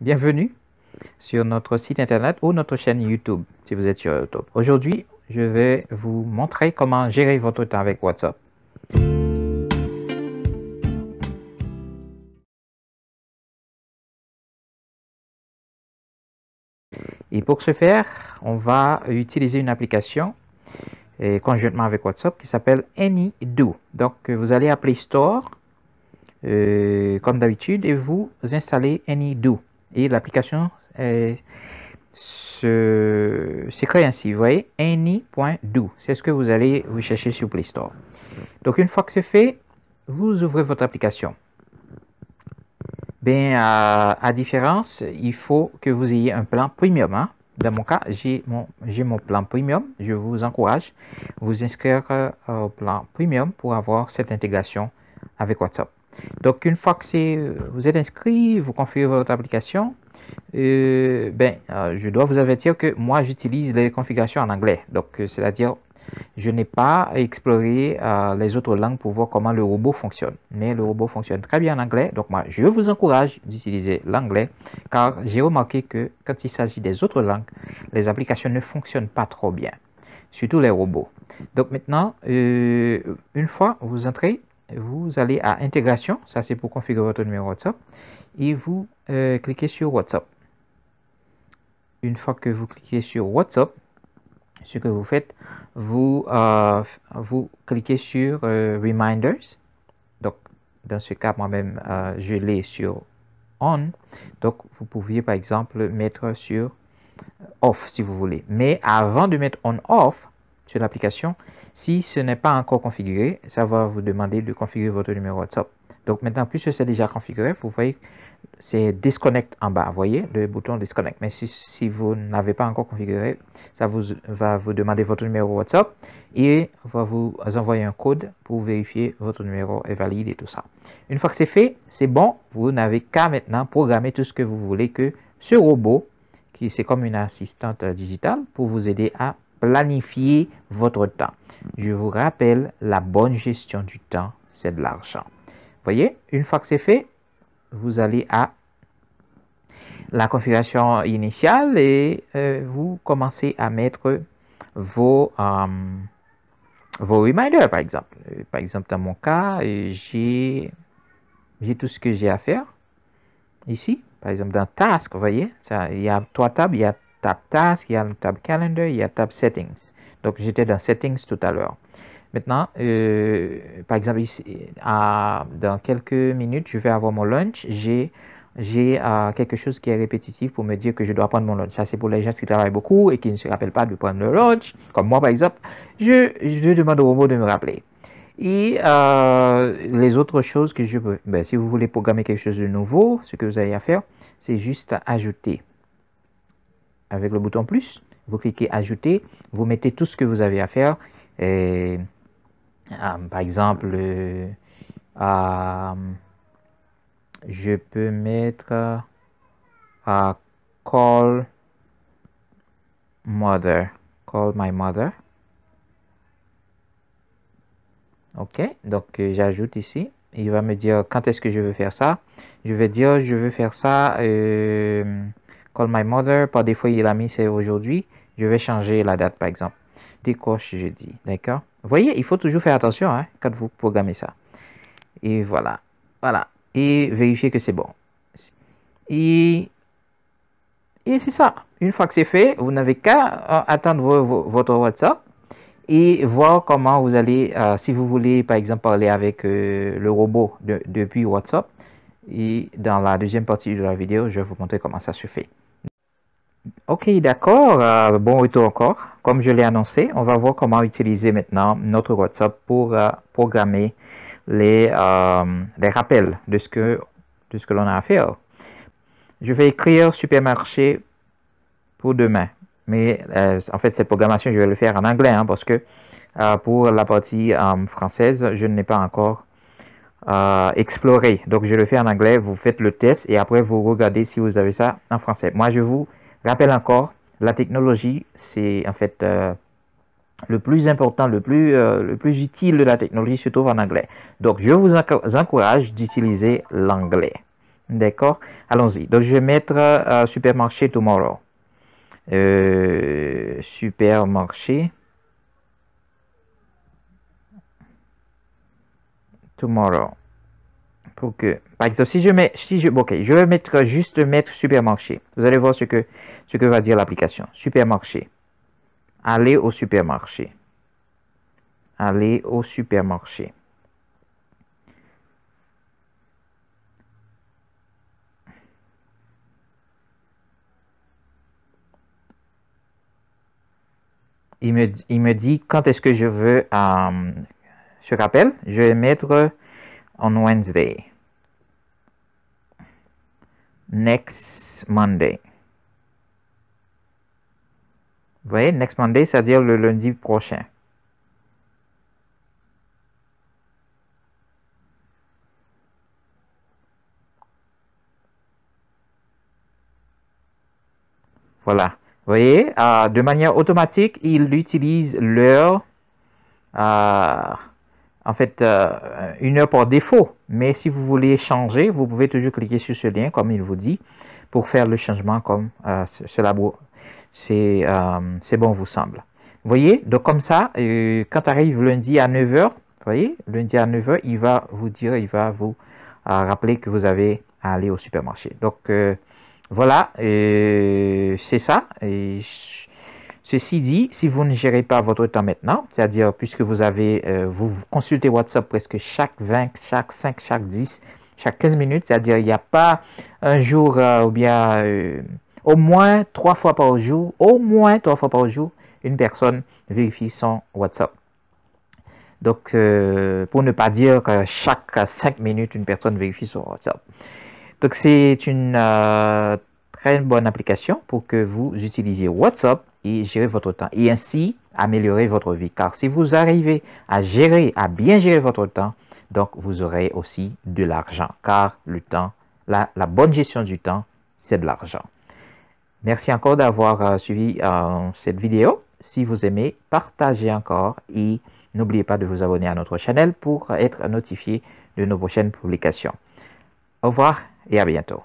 Bienvenue sur notre site internet ou notre chaîne YouTube, si vous êtes sur YouTube. Aujourd'hui, je vais vous montrer comment gérer votre temps avec WhatsApp. Et pour ce faire, on va utiliser une application conjointement avec WhatsApp qui s'appelle AnyDo. Donc, vous allez à Play Store, comme d'habitude, et vous installez AnyDo. Et l'application s'écrit ainsi, vous voyez, any.do. C'est ce que vous allez vous chercher sur Play Store. Donc, une fois que c'est fait, vous ouvrez votre application. Bien, à différence, il faut que vous ayez un plan premium. Hein. Dans mon cas, j'ai mon plan premium. Je vous encourage à vous inscrire au plan premium pour avoir cette intégration avec WhatsApp. Donc, une fois que vous êtes inscrit, vous configurez votre application. Je dois vous avertir que moi, j'utilise les configurations en anglais. Donc, c'est-à-dire, je n'ai pas exploré les autres langues pour voir comment le robot fonctionne. Mais le robot fonctionne très bien en anglais. Donc, moi, je vous encourage d'utiliser l'anglais car j'ai remarqué que quand il s'agit des autres langues, les applications ne fonctionnent pas trop bien. Surtout les robots. Donc, maintenant, une fois vous entrez, vous allez à intégration. Ça, c'est pour configurer votre numéro WhatsApp. Et vous cliquez sur WhatsApp. Une fois que vous cliquez sur WhatsApp, ce que vous faites, vous cliquez sur Reminders. Donc, dans ce cas, moi-même, je l'ai sur On. Donc, vous pouviez, par exemple, mettre sur Off, si vous voulez. Mais avant de mettre On-Off sur l'application, si ce n'est pas encore configuré, ça va vous demander de configurer votre numéro WhatsApp. Donc, maintenant, puisque c'est déjà configuré, vous voyez, c'est Disconnect en bas, vous voyez, le bouton Disconnect. Mais si vous n'avez pas encore configuré, ça va vous demander votre numéro WhatsApp et va vous envoyer un code pour vérifier votre numéro est valide et tout ça. Une fois que c'est fait, c'est bon, vous n'avez qu'à maintenant programmer tout ce que vous voulez que ce robot, qui c'est comme une assistante digitale, pour vous aider à planifier votre temps. Je vous rappelle, la bonne gestion du temps, c'est de l'argent. Vous voyez, une fois que c'est fait, vous allez à la configuration initiale et vous commencez à mettre vos reminders, par exemple. Par exemple, dans mon cas, j'ai tout ce que j'ai à faire ici. Par exemple, dans Task, vous voyez, il y a 3 tabs. Il y a tab Task, il y a le tab Calendar, il y a tab Settings. Donc, j'étais dans Settings tout à l'heure. Maintenant, par exemple, ici, dans quelques minutes, je vais avoir mon lunch. J'ai quelque chose qui est répétitif pour me dire que je dois prendre mon lunch. Ça, c'est pour les gens qui travaillent beaucoup et qui ne se rappellent pas de prendre le lunch. Comme moi, par exemple, je demande au robot de me rappeler. Et les autres choses que je peux... si vous voulez programmer quelque chose de nouveau, ce que vous avez à faire, c'est juste ajouter. Avec le bouton plus, vous cliquez ajouter, vous mettez tout ce que vous avez à faire. Par exemple, je peux mettre call my mother. Ok, donc j'ajoute ici. Il va me dire quand est-ce que je veux faire ça. Je vais dire je veux faire ça. Call my mother. Par défaut, il a mis c'est aujourd'hui. Je vais changer la date par exemple. Décoche jeudi. D'accord. Vous voyez, il faut toujours faire attention hein, quand vous programmez ça. Et voilà. Voilà. Et vérifier que c'est bon. Et c'est ça. Une fois que c'est fait, vous n'avez qu'à attendre votre WhatsApp et voir comment vous allez, si vous voulez par exemple parler avec le robot depuis WhatsApp. Et dans la deuxième partie de la vidéo, je vais vous montrer comment ça se fait. Ok, d'accord. Bon retour encore. Comme je l'ai annoncé, on va voir comment utiliser maintenant notre WhatsApp pour programmer les rappels de ce que l'on a à faire. Je vais écrire supermarché pour demain. Mais en fait, cette programmation, je vais le faire en anglais hein, parce que pour la partie française, je ne l'ai pas encore exploré. Donc, je le fais en anglais. Vous faites le test et après, vous regardez si vous avez ça en français. Moi, je vous rappelle encore, la technologie, c'est en fait le plus important, le plus utile de la technologie se trouve en anglais. Donc, je vous encourage d'utiliser l'anglais. D'accord? Allons-y. Donc, je vais mettre supermarché tomorrow. Supermarché tomorrow. Pour que, par exemple, si je mets, ok, je vais mettre juste mettre supermarché. Vous allez voir ce que va dire l'application. Supermarché. Aller au supermarché. Aller au supermarché. Il me dit quand est-ce que je veux ce rappel. Je vais mettre on Wednesday. Next Monday. Vous voyez, next Monday, c'est-à-dire le lundi prochain. Voilà. Vous voyez, de manière automatique, il utilise l'heure, en fait, une heure par défaut. Mais si vous voulez changer, vous pouvez toujours cliquer sur ce lien, comme il vous dit, pour faire le changement comme cela c'est bon vous semble. Vous voyez, donc comme ça, quand arrive lundi à 9h, vous voyez, lundi à 9h, il va vous dire, il va vous rappeler que vous avez à aller au supermarché. Donc, voilà, c'est ça. Et ceci dit, si vous ne gérez pas votre temps maintenant, c'est-à-dire puisque vous avez, vous consultez WhatsApp presque chaque 20, chaque 5, chaque 10, chaque 15 minutes, c'est-à-dire il n'y a pas un jour ou bien au moins 3 fois par jour, une personne vérifie son WhatsApp. Donc, pour ne pas dire que chaque 5 minutes, une personne vérifie son WhatsApp. Donc, c'est une très bonne application pour que vous utilisiez WhatsApp et gérer votre temps et ainsi améliorer votre vie. Car si vous arrivez à bien gérer votre temps, donc vous aurez aussi de l'argent. Car le temps, la bonne gestion du temps, c'est de l'argent. Merci encore d'avoir suivi cette vidéo. Si vous aimez, partagez encore et n'oubliez pas de vous abonner à notre chaîne pour être notifié de nos prochaines publications. Au revoir et à bientôt.